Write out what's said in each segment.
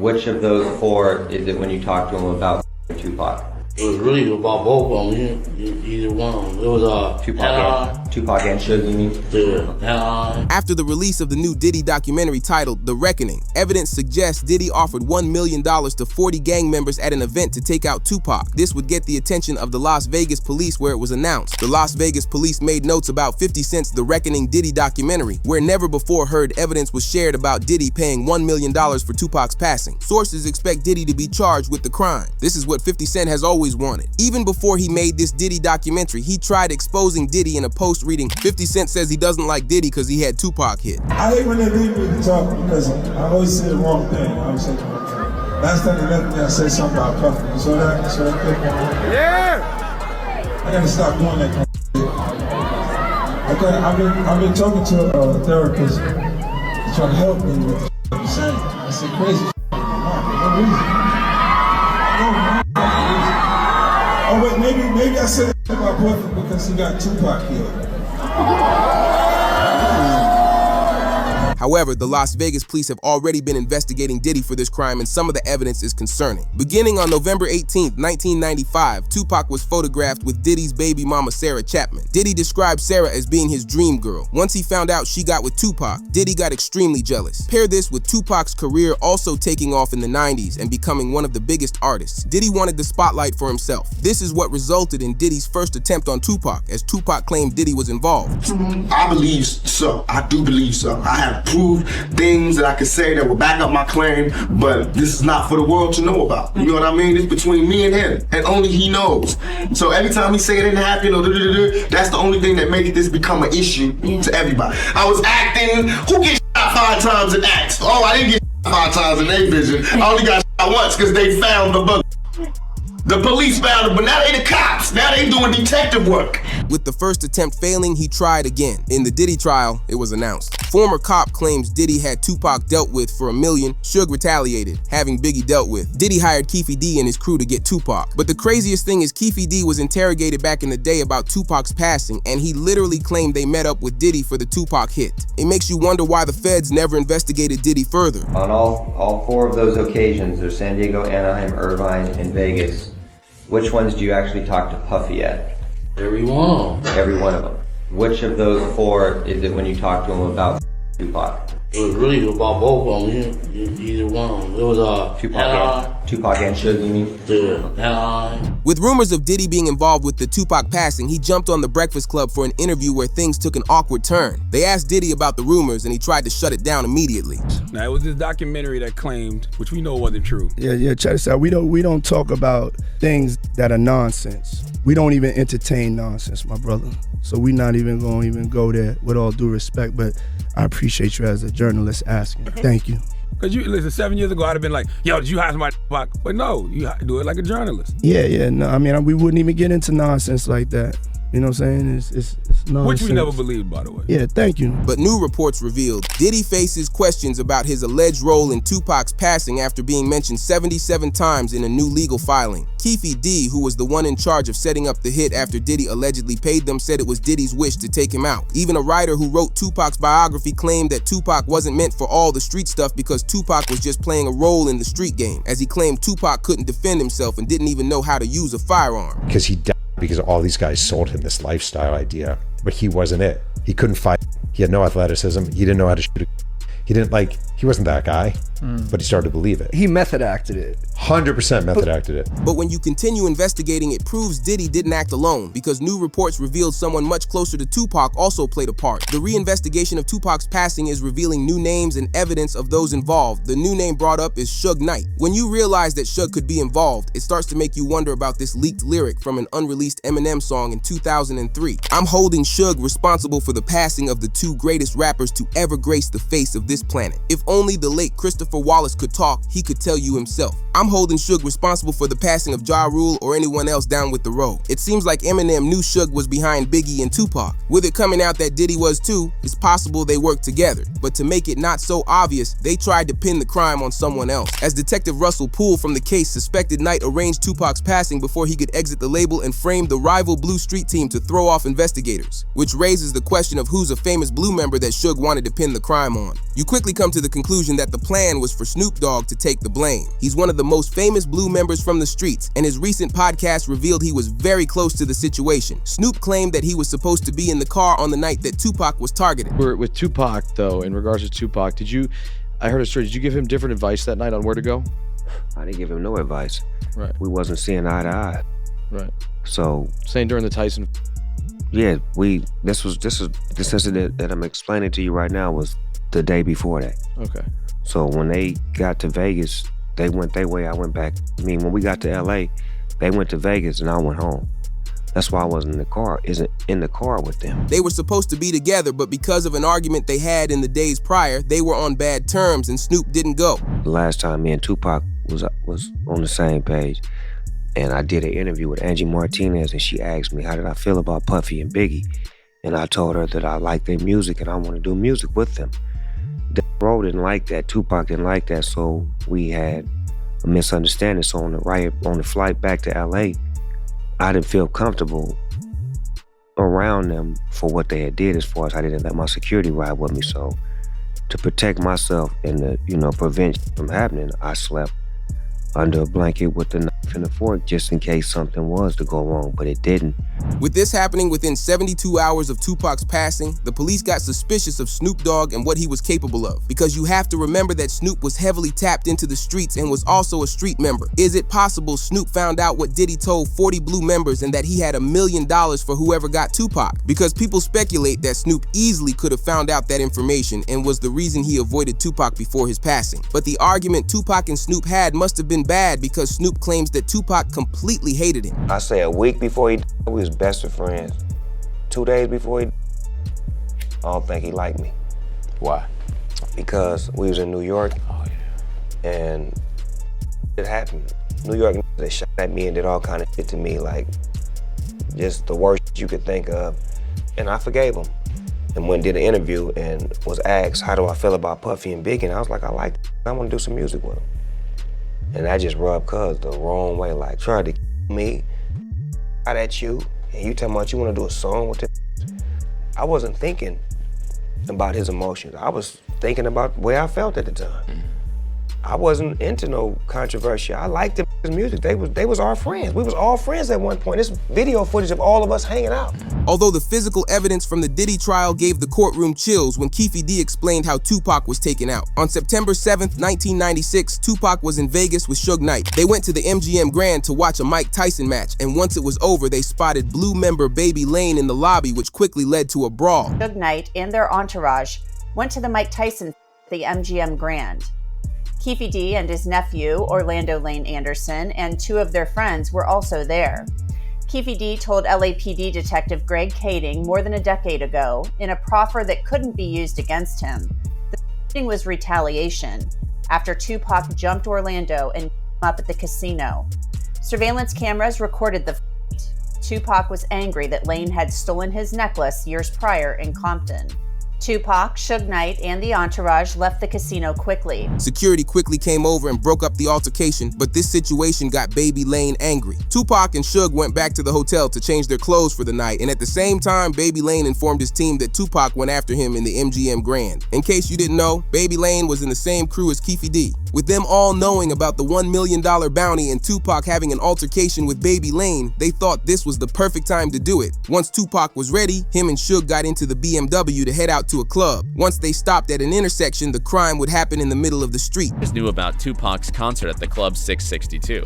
Which of those four is it when you talk to him about Tupac? It was really about both of them. Either one. It was Tupac and Suge, you mean? Yeah. After the release of the new Diddy documentary titled The Reckoning, evidence suggests Diddy offered $1 million to 40 gang members at an event to take out Tupac. This would get the attention of the Las Vegas police where it was announced. The Las Vegas police made notes about 50 Cent's The Reckoning Diddy documentary, where never before heard evidence was shared about Diddy paying $1 million for Tupac's passing. Sources expect Diddy to be charged with the crime. This is what 50 Cent has always wanted. Even before he made this Diddy documentary, he tried exposing Diddy in a post reading, 50 Cent says he doesn't like Diddy because he had Tupac hit. I hate when they leave me to talk because I always say the wrong thing. I always say the wrong thing. Last time they left me, I said something about Puffy. You saw that? Yeah! I gotta stop doing that kind of shit. I've been talking to a therapist trying to help me with the shit I'm saying. I said crazy shit. No reason. Oh wait, maybe I said that about Puffy because he got Tupac killed. However, the Las Vegas police have already been investigating Diddy for this crime, and some of the evidence is concerning. Beginning on November 18, 1995, Tupac was photographed with Diddy's baby mama Sarah Chapman. Diddy described Sarah as being his dream girl. Once he found out she got with Tupac, Diddy got extremely jealous. Pair this with Tupac's career also taking off in the 90s and becoming one of the biggest artists. Diddy wanted the spotlight for himself. This is what resulted in Diddy's first attempt on Tupac, as Tupac claimed Diddy was involved. I believe so. I do believe so. I have proved things that I could say that will back up my claim, but this is not for the world to know about. You know what I mean? It's between me and him, and only he knows. So every time he say it didn't happen, or that's the only thing that makes this become an issue to everybody. I was acting. Who gets shot 5 times in acts? Oh, I didn't get shot 5 times in their vision. I only got shot once because they found the bug. The police found him, but now they the cops. Now they doing detective work. With the first attempt failing, he tried again. In the Diddy trial, it was announced. Former cop claims Diddy had Tupac dealt with for $1 million. Suge retaliated, having Biggie dealt with. Diddy hired Keefe D and his crew to get Tupac. But the craziest thing is Keefe D was interrogated back in the day about Tupac's passing, and he literally claimed they met up with Diddy for the Tupac hit. It makes you wonder why the feds never investigated Diddy further. On all 4 of those occasions, there's San Diego, Anaheim, Irvine, and Vegas. Which ones do you actually talk to Puffy at? Every one. Every one of them. Which of those 4 is it when you talk to him about Tupac? It was really about both of them. Either one. It was Tupac and Suge, you mean? Yeah. With rumors of Diddy being involved with the Tupac passing, he jumped on The Breakfast Club for an interview where things took an awkward turn. They asked Diddy about the rumors, and he tried to shut it down immediately. Now, it was this documentary that claimed, which we know wasn't true. Yeah, check this out. We don't talk about things that are nonsense. We don't even entertain nonsense, my brother. So we're not even going to go there, with all due respect, but I appreciate you as a journalist asking. Thank you. Because listen, 7 years ago, I'd have been like, yo, did you hire somebody? But no, you do it like a journalist. Yeah, no, I mean, we wouldn't even get into nonsense like that. You know what I'm saying? It's nonsense. Which we never believed, by the way. Yeah, thank you. But new reports revealed Diddy faces questions about his alleged role in Tupac's passing after being mentioned 77 times in a new legal filing. Keefe D, who was the one in charge of setting up the hit after Diddy allegedly paid them, said it was Diddy's wish to take him out. Even a writer who wrote Tupac's biography claimed that Tupac wasn't meant for all the street stuff because Tupac was just playing a role in the street game, as he claimed Tupac couldn't defend himself and didn't even know how to use a firearm. Because he died because all these guys sold him this lifestyle idea, but he wasn't it. He couldn't fight. He had no athleticism. He didn't know how to shoot. He wasn't that guy, but he started to believe it. He method acted it. 100% method acted it. But when you continue investigating, it proves Diddy didn't act alone, because new reports revealed someone much closer to Tupac also played a part. The reinvestigation of Tupac's passing is revealing new names and evidence of those involved. The new name brought up is Suge Knight. When you realize that Suge could be involved, it starts to make you wonder about this leaked lyric from an unreleased Eminem song in 2003. I'm holding Suge responsible for the passing of the 2 greatest rappers to ever grace the face of this planet. If only the late Christopher Wallace could talk, he could tell you himself. I'm holding Suge responsible for the passing of Ja Rule or anyone else down with the road. It seems like Eminem knew Suge was behind Biggie and Tupac. With it coming out that Diddy was too, it's possible they worked together. But to make it not so obvious, they tried to pin the crime on someone else. As Detective Russell Poole from the case suspected Knight arranged Tupac's passing before he could exit the label and framed the rival Blue Street team to throw off investigators, which raises the question of who's a famous Blue member that Suge wanted to pin the crime on. You quickly come to the conclusion conclusion that the plan was for Snoop Dogg to take the blame. He's one of the most famous Blue members from the streets, and his recent podcast revealed he was very close to the situation. Snoop claimed that he was supposed to be in the car on the night that Tupac was targeted. With Tupac, though, in regards to Tupac, I heard a story, did you give him different advice that night on where to go? I didn't give him no advice. Right. We wasn't seeing eye to eye. Right. So. Saying during the Tyson. Yeah, this incident that I'm explaining to you right now was the day before that. Okay. So when they got to Vegas, they went their way, I went back. I mean, when we got to LA, they went to Vegas and I went home. That's why I wasn't in the car with them. They were supposed to be together, but because of an argument they had in the days prior, they were on bad terms and Snoop didn't go. The last time me and Tupac was on the same page, and I did an interview with Angie Martinez, and she asked me, how did I feel about Puffy and Biggie? And I told her that I like their music and I want to do music with them. Bro didn't like that, Tupac didn't like that, so we had a misunderstanding. So on the flight back to LA, I didn't feel comfortable around them for what they had did, as far as I didn't let my security ride with me. So to protect myself and to, prevent from happening, I slept under a blanket with the knife and the fork just in case something was to go wrong, but it didn't. With this happening within 72 hours of Tupac's passing, the police got suspicious of Snoop Dogg and what he was capable of, because you have to remember that Snoop was heavily tapped into the streets and was also a street member. Is it possible Snoop found out what Diddy told 40 Blue members and that he had $1 million for whoever got Tupac? Because people speculate that Snoop easily could have found out that information and was the reason he avoided Tupac before his passing. But the argument Tupac and Snoop had must have been bad, because Snoop claims that Tupac completely hated him. I say a week before he died, we was best of friends. 2 days before he died, I don't think he liked me. Why? Because we was in New York, and it happened. New York, they shot at me and did all kind of shit to me, like just the worst you could think of, and I forgave him. And went and did an interview and was asked, how do I feel about Puffy and Biggie? And I was like, I like it. I want to do some music with him. And I just rubbed Cuz the wrong way, like tried to kill me out at you, and you talking about you want to do a song with him. I wasn't thinking about his emotions. I was thinking about the way I felt at the time. I wasn't into no controversy. I liked his music. They was our friends. We was all friends at one point. This video footage of all of us hanging out. Although the physical evidence from the Diddy trial gave the courtroom chills when Keefe D explained how Tupac was taken out. On September 7th, 1996, Tupac was in Vegas with Suge Knight. They went to the MGM Grand to watch a Mike Tyson match, and once it was over, they spotted Blue member Baby Lane in the lobby, which quickly led to a brawl. Suge Knight and their entourage went to the Mike Tyson at the MGM Grand. Keefe D and his nephew, Orlando Lane Anderson, and two of their friends were also there. Keefe D told LAPD Detective Greg Kading more than a decade ago, in a proffer that couldn't be used against him, the shooting was retaliation after Tupac jumped Orlando and beat him up at the casino. Surveillance cameras recorded the fight. Tupac was angry that Lane had stolen his necklace years prior in Compton. Tupac, Suge Knight, and the entourage left the casino quickly. Security quickly came over and broke up the altercation, but this situation got Baby Lane angry. Tupac and Suge went back to the hotel to change their clothes for the night, and at the same time, Baby Lane informed his team that Tupac went after him in the MGM Grand. In case you didn't know, Baby Lane was in the same crew as Keefe D. With them all knowing about the $1 million bounty and Tupac having an altercation with Baby Lane, they thought this was the perfect time to do it. Once Tupac was ready, him and Suge got into the BMW to head out to a club. Once they stopped at an intersection, the crime would happen in the middle of the street. Knew about Tupac's concert at the Club 662.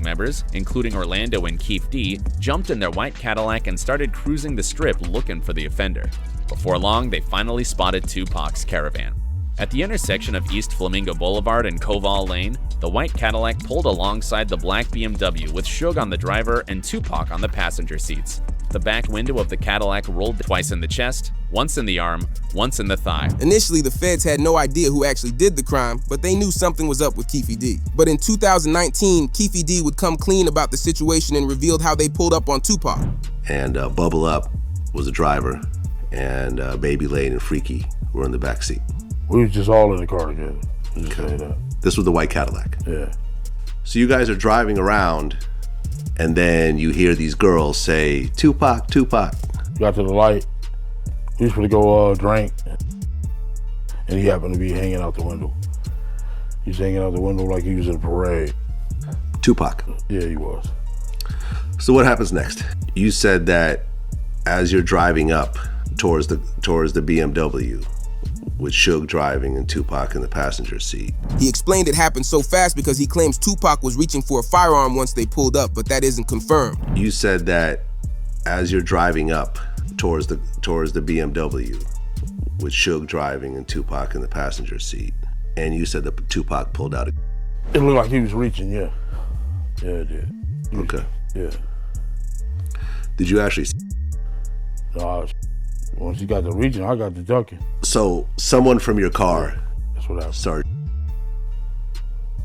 Members, including Orlando and Keefe D, jumped in their white Cadillac and started cruising the strip looking for the offender. Before long, they finally spotted Tupac's caravan. At the intersection of East Flamingo Boulevard and Koval Lane, the white Cadillac pulled alongside the black BMW with Suge on the driver and Tupac on the passenger seats. The back window of the Cadillac rolled twice in the chest, once in the arm, once in the thigh. Initially, the feds had no idea who actually did the crime, but they knew something was up with Keefe D. But in 2019, Keefe D would come clean about the situation and revealed how they pulled up on Tupac. And Bubble Up was the driver, and Baby Lane and Freaky were in the back seat. We was just all in the car together. Just say that. This was the white Cadillac. Yeah. So you guys are driving around, and then you hear these girls say, Tupac, Tupac. Got to the light. We was gonna go drink. and he happened to be hanging out the window. He's hanging out the window like he was in a parade. Tupac. Yeah, he was. So what happens next? You said that as you're driving up towards the BMW, with Suge driving and Tupac in the passenger seat. He explained it happened so fast because he claims Tupac was reaching for a firearm once they pulled up, but that isn't confirmed. You said that as you're driving up towards the BMW, with Suge driving and Tupac in the passenger seat, and you said that Tupac pulled out a... It looked like he was reaching, yeah. Yeah, it did. Okay. Yeah. Did you actually... No, once he got the reaching, I got the ducking. So someone from your car started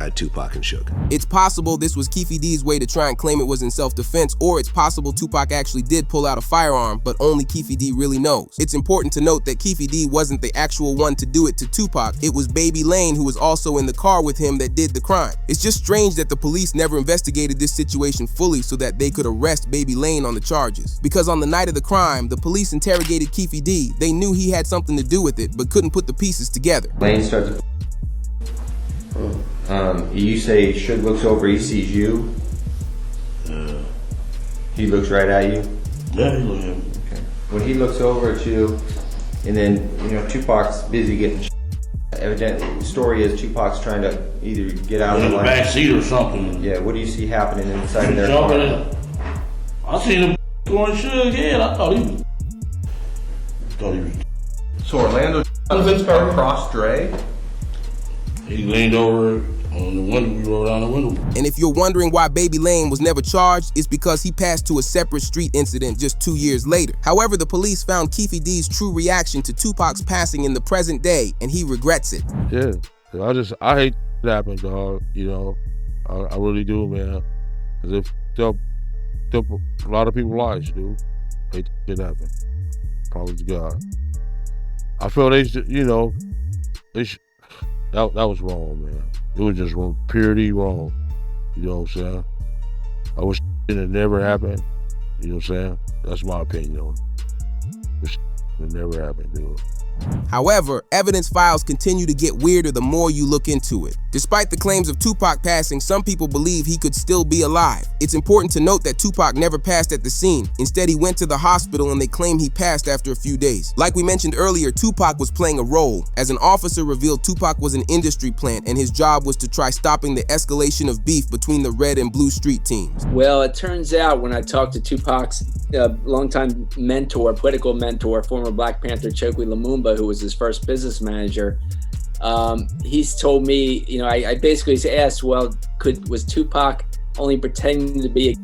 at Tupac and Suge. It's possible this was Keefe D's way to try and claim it was in self-defense, or it's possible Tupac actually did pull out a firearm, but only Keefe D really knows. It's important to note that Keefe D wasn't the actual one to do it to Tupac. It was Baby Lane, who was also in the car with him, that did the crime. It's just strange that the police never investigated this situation fully so that they could arrest Baby Lane on the charges. Because on the night of the crime, the police interrogated Keefe D. They knew he had something to do with it, but couldn't put the pieces together. Lane starts. You say Suge looks over, he sees you. He looks right at you. Yeah, he looks at me. Okay. When he looks over at you, and then Tupac's busy getting. Evidently, the story is Tupac's trying to either get out of the line, back seat or something. Yeah. What do you see happening inside of their car? I seen him going Suge's head. I thought he was. So Orlando crossed Dre. He leaned over on the window, we rolled down the window. And if you're wondering why Baby Lane was never charged, it's because he passed to a separate street incident just 2 years later. However, the police found Keefe D's true reaction to Tupac's passing in the present day, and he regrets it. Yeah, I hate that happened, dog. I really do, man. Cause it took a lot of people's lives, dude. I hate that happened. Probably to God. I feel that was wrong, man. It was just wrong, purely wrong. You know what I'm saying? I wish it had never happened. You know what I'm saying? That's my opinion on it. It never happened, dude. However, evidence files continue to get weirder the more you look into it. Despite the claims of Tupac passing, some people believe he could still be alive. It's important to note that Tupac never passed at the scene. Instead, he went to the hospital and they claim he passed after a few days. Like we mentioned earlier, Tupac was playing a role. As an officer revealed, Tupac was an industry plant and his job was to try stopping the escalation of beef between the red and blue street teams. Well, it turns out when I talked to Tupac's longtime mentor, political mentor, former Black Panther Chokwe Lumumba, who was his first business manager, he's told me, I basically asked, well, was Tupac only pretending to be in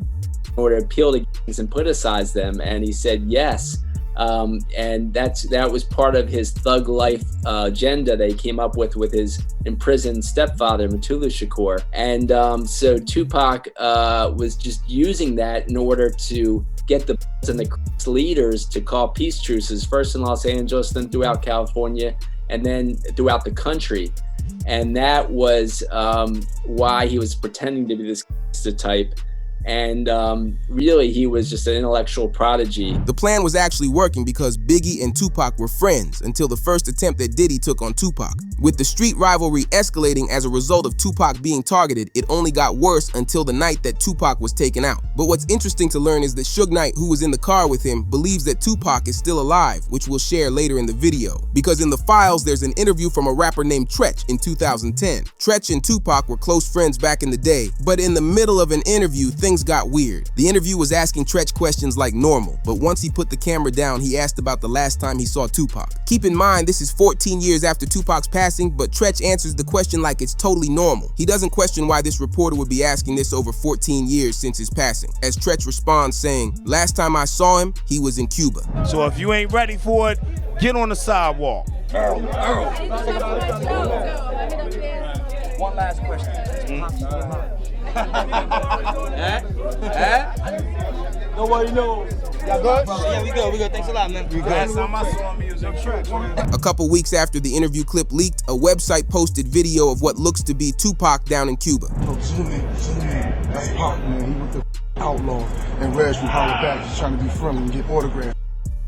order to appeal to gangs and politicize them? And he said yes. And that was part of his thug life agenda that he came up with his imprisoned stepfather, Tupac Shakur. And so Tupac was just using that in order to get the and the leaders to call peace truces, first in Los Angeles, then throughout California, and then throughout the country. And that was why he was pretending to be this type. And really, he was just an intellectual prodigy. The plan was actually working because Biggie and Tupac were friends until the first attempt that Diddy took on Tupac. With the street rivalry escalating as a result of Tupac being targeted, it only got worse until the night that Tupac was taken out. But what's interesting to learn is that Suge Knight, who was in the car with him, believes that Tupac is still alive, which we'll share later in the video. Because in the files, there's an interview from a rapper named Tretch in 2010. Tretch and Tupac were close friends back in the day, but in the middle of an interview, things got weird. The interview was asking Tretch questions like normal, but once he put the camera down, he asked about the last time he saw Tupac. Keep in mind, this is 14 years after Tupac's passing, but Tretch answers the question like it's totally normal. He doesn't question why this reporter would be asking this over 14 years since his passing, as Tretch responds saying, "Last time I saw him, he was in Cuba." So if you ain't ready for it, get on the sidewalk. One last question. Nobody knows. Y'all good? Yeah, we good. Thanks a lot, man. Last time I saw him, he was in church. A couple weeks after the interview clip leaked, a website posted video of what looks to be Tupac down in Cuba. Yo, Jimmy, that's Pac, man. He was the outlaw. And Reg from Holler Back just trying to be friendly and get autographs.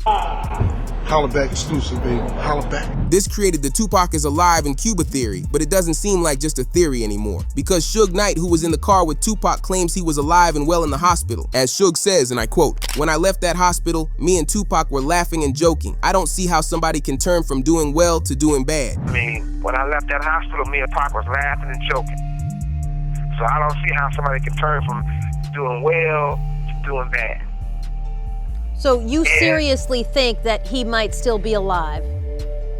Holla back exclusive, baby. Holla back. This created the Tupac is alive in Cuba theory, but it doesn't seem like just a theory anymore. Because Suge Knight, who was in the car with Tupac, claims he was alive and well in the hospital. As Suge says, and I quote, "When I left that hospital, me and Tupac were laughing and joking. I don't see how somebody can turn from doing well to doing bad." I mean, when I left that hospital, me and Pac was laughing and joking. So I don't see how somebody can turn from doing well to doing bad. So you seriously think that he might still be alive?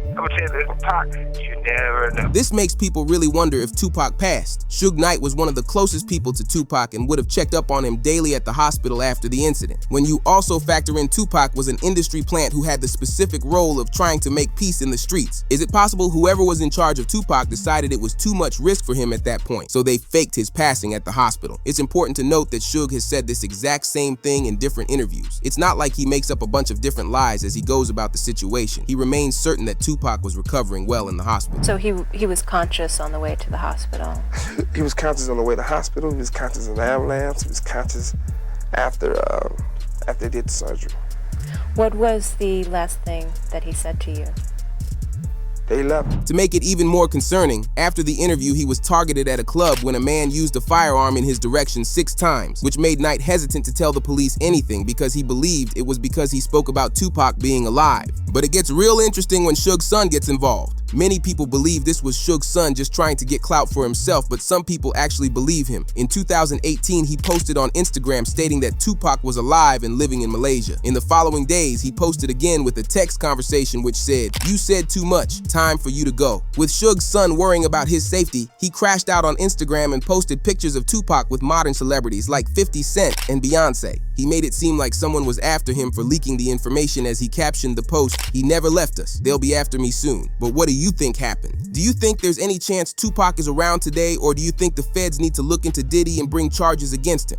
I'm gonna tell you this, Pac, you never know. This makes people really wonder if Tupac passed. Suge Knight was one of the closest people to Tupac and would have checked up on him daily at the hospital after the incident. When you also factor in Tupac was an industry plant who had the specific role of trying to make peace in the streets, is it possible whoever was in charge of Tupac decided it was too much risk for him at that point, so they faked his passing at the hospital? It's important to note that Suge has said this exact same thing in different interviews. It's not like he makes up a bunch of different lies as he goes about the situation. He remains certain that Tupac was recovering well in the hospital. So he was conscious on the way to the hospital? He was conscious on the way to the hospital. He was conscious in the ambulance. He was conscious after they did the surgery. What was the last thing that he said to you? They left. To make it even more concerning, after the interview, he was targeted at a club when a man used a firearm in his direction 6 times, which made Knight hesitant to tell the police anything because he believed it was because he spoke about Tupac being alive. But it gets real interesting when Suge's son gets involved. Many people believe this was Suge's son just trying to get clout for himself, but some people actually believe him. In 2018, he posted on Instagram stating that Tupac was alive and living in Malaysia. In the following days, he posted again with a text conversation which said, "You said too much, time for you to go." With Suge's son worrying about his safety, he crashed out on Instagram and posted pictures of Tupac with modern celebrities like 50 Cent and Beyonce. He made it seem like someone was after him for leaking the information as he captioned the post, "He never left us. They'll be after me soon." But what do you think happened? Do you think there's any chance Tupac is around today, or do you think the feds need to look into Diddy and bring charges against him?